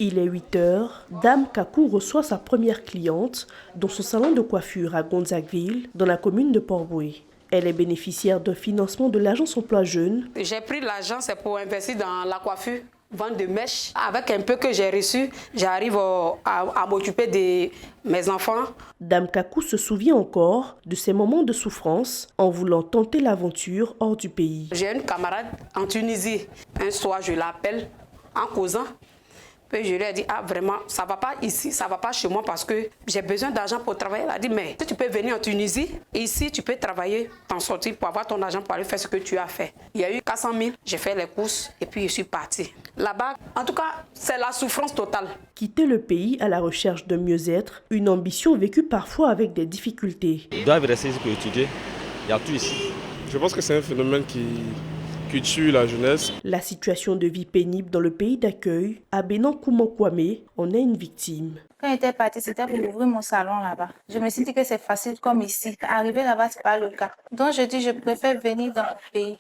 Il est 8 heures, Dame Kakou reçoit sa première cliente dans son salon de coiffure à Gonzagueville, dans la commune de Port-Bouët. Elle est bénéficiaire d'un financement de l'agence emploi jeune. J'ai pris l'argent, c'est pour investir dans la coiffure, vente de mèches. Avec un peu que j'ai reçu, j'arrive à m'occuper de mes enfants. Dame Kakou se souvient encore de ses moments de souffrance en voulant tenter l'aventure hors du pays. J'ai une camarade en Tunisie. Un soir, je l'appelle en causant. Puis je lui ai dit, ah vraiment, ça ne va pas ici, ça ne va pas chez moi parce que j'ai besoin d'argent pour travailler. Elle a dit, mais si tu peux venir en Tunisie, ici tu peux travailler, t'en sortir pour avoir ton argent pour aller faire ce que tu as fait. Il y a eu 400 000, j'ai fait les courses et puis je suis partie. Là-bas, en tout cas, c'est la souffrance totale. Quitter le pays à la recherche d'un mieux-être, une ambition vécue parfois avec des difficultés. Ils doivent rester ici pour étudier, il y a tout ici. Je pense que c'est un phénomène qui tue la jeunesse. La situation de vie pénible dans le pays d'accueil, à Bénin-Kouman-Kwame, en est une victime. Quand j'étais partie, c'était pour ouvrir mon salon là-bas. Je me suis dit que c'est facile comme ici. Arriver là-bas, ce n'est pas le cas. Donc je dis, je préfère venir dans le pays.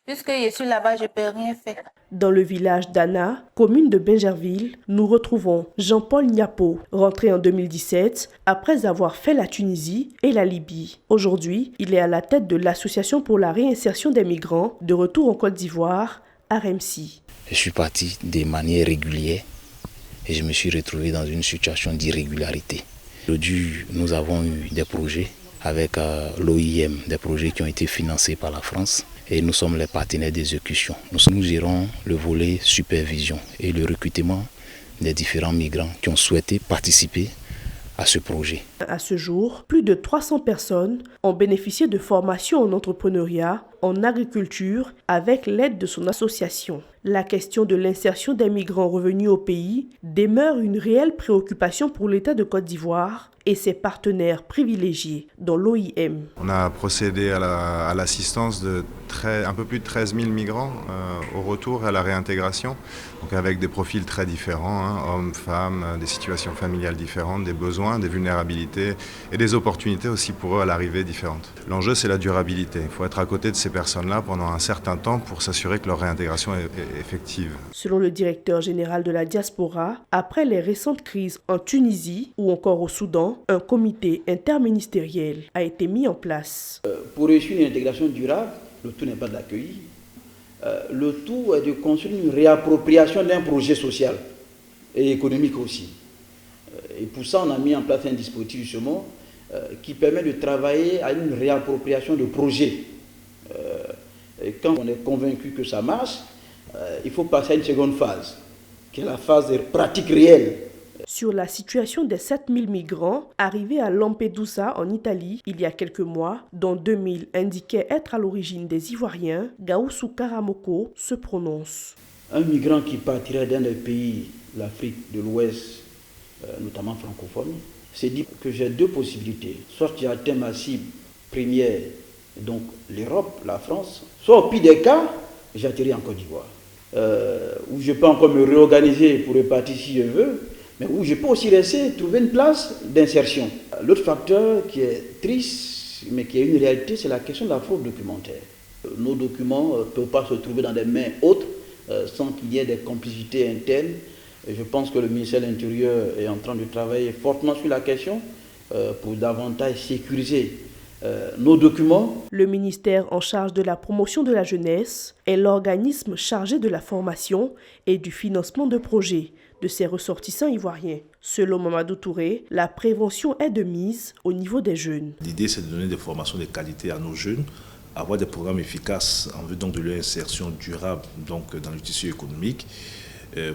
Puisque je suis là-bas, je ne peux rien faire. Dans le village d'Anna, commune de Bingerville, nous retrouvons Jean-Paul Niapo, rentré en 2017 après avoir fait la Tunisie et la Libye. Aujourd'hui, il est à la tête de l'Association pour la réinsertion des migrants de retour en Côte d'Ivoire, RMC. Je suis parti de manière régulière et je me suis retrouvé dans une situation d'irrégularité. Aujourd'hui, nous avons eu des projets avec l'OIM, des projets qui ont été financés par la France. Et nous sommes les partenaires d'exécution. Nous gérons le volet supervision et le recrutement des différents migrants qui ont souhaité participer à ce projet. À ce jour, plus de 300 personnes ont bénéficié de formations en entrepreneuriat, en agriculture, avec l'aide de son association. La question de l'insertion des migrants revenus au pays demeure une réelle préoccupation pour l'État de Côte d'Ivoire et ses partenaires privilégiés dans l'OIM. On a procédé à l'assistance de un peu plus de 13 000 migrants au retour et à la réintégration, donc avec des profils très différents, hommes, femmes, des situations familiales différentes, des besoins, des vulnérabilités et des opportunités aussi pour eux à l'arrivée différentes. L'enjeu, c'est la durabilité. Il faut être à côté de ces personnes-là pendant un certain temps pour s'assurer que leur réintégration est effective. Selon le directeur général de la diaspora, après les récentes crises en Tunisie ou encore au Soudan, un comité interministériel a été mis en place. Pour réussir une intégration durable, le tout n'est pas d'accueillir. Le tout est de construire une réappropriation d'un projet social et économique aussi. Et pour ça, on a mis en place un dispositif justement qui permet de travailler à une réappropriation de projets. Et quand on est convaincu que ça marche, il faut passer à une seconde phase, qui est la phase des pratiques réelles. Sur la situation des 7000 migrants arrivés à Lampedusa en Italie il y a quelques mois, dont 2000 indiquaient être à l'origine des Ivoiriens, Gaoussou Karamoko se prononce. Un migrant qui partirait d'un des pays de l'Afrique de l'Ouest, notamment francophone, s'est dit que j'ai deux possibilités. Soit j'ai atteint ma cible première, donc l'Europe, la France, soit au pire des cas, j'atterris en Côte d'Ivoire. Où je peux encore me réorganiser pour repartir si je veux, mais où je peux aussi rester, trouver une place d'insertion. L'autre facteur qui est triste, mais qui est une réalité, c'est la question de la fraude documentaire. Nos documents ne peuvent pas se trouver dans des mains autres sans qu'il y ait des complicités internes. Et je pense que le ministère de l'Intérieur est en train de travailler fortement sur la question pour davantage sécuriser nos documents. Le ministère en charge de la promotion de la jeunesse est l'organisme chargé de la formation et du financement de projets de ses ressortissants ivoiriens. Selon Mamadou Touré, la prévention est de mise au niveau des jeunes. L'idée, c'est de donner des formations de qualité à nos jeunes, avoir des programmes efficaces en vue donc de leur insertion durable donc, dans le tissu économique,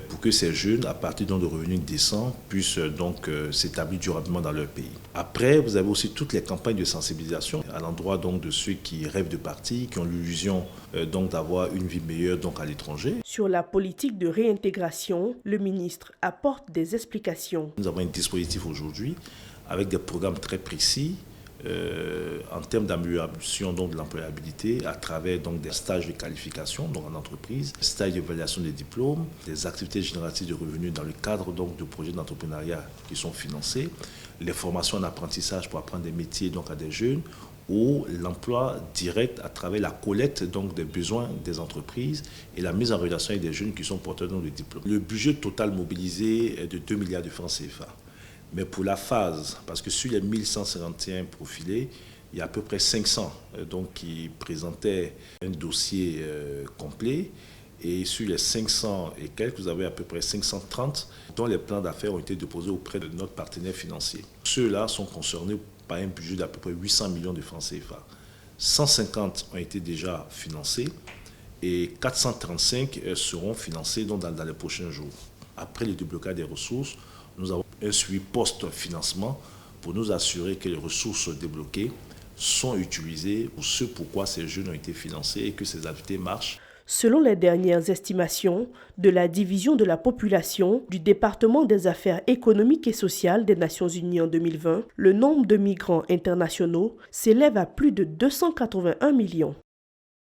pour que ces jeunes, à partir donc de revenus décents, puissent donc s'établir durablement dans leur pays. Après, vous avez aussi toutes les campagnes de sensibilisation à l'endroit donc de ceux qui rêvent de partir, qui ont l'illusion donc d'avoir une vie meilleure donc à l'étranger. Sur la politique de réintégration, le ministre apporte des explications. Nous avons un dispositif aujourd'hui avec des programmes très précis en termes d'amélioration de l'employabilité à travers donc, des stages de qualification donc, en entreprise, stages d'évaluation des diplômes, des activités génératives de revenus dans le cadre donc, de projets d'entrepreneuriat qui sont financés, les formations en apprentissage pour apprendre des métiers donc, à des jeunes ou l'emploi direct à travers la collecte donc, des besoins des entreprises et la mise en relation avec des jeunes qui sont porteurs de diplômes. Le budget total mobilisé est de 2 milliards de francs CFA. Mais pour la phase, parce que sur les 1151 profilés, il y a à peu près 500 donc, qui présentaient un dossier complet. Et sur les 500 et quelques, vous avez à peu près 530 dont les plans d'affaires ont été déposés auprès de notre partenaire financier. Ceux-là sont concernés par un budget d'à peu près 800 millions de francs CFA. 150 ont été déjà financés et 435 seront financés donc, dans les prochains jours. Après le déblocage des ressources, nous avons un suivi post-financement pour nous assurer que les ressources débloquées sont utilisées pour ce pourquoi ces jeunes ont été financés et que ces activités marchent. Selon les dernières estimations de la division de la population du département des affaires économiques et sociales des Nations Unies en 2020, le nombre de migrants internationaux s'élève à plus de 281 millions.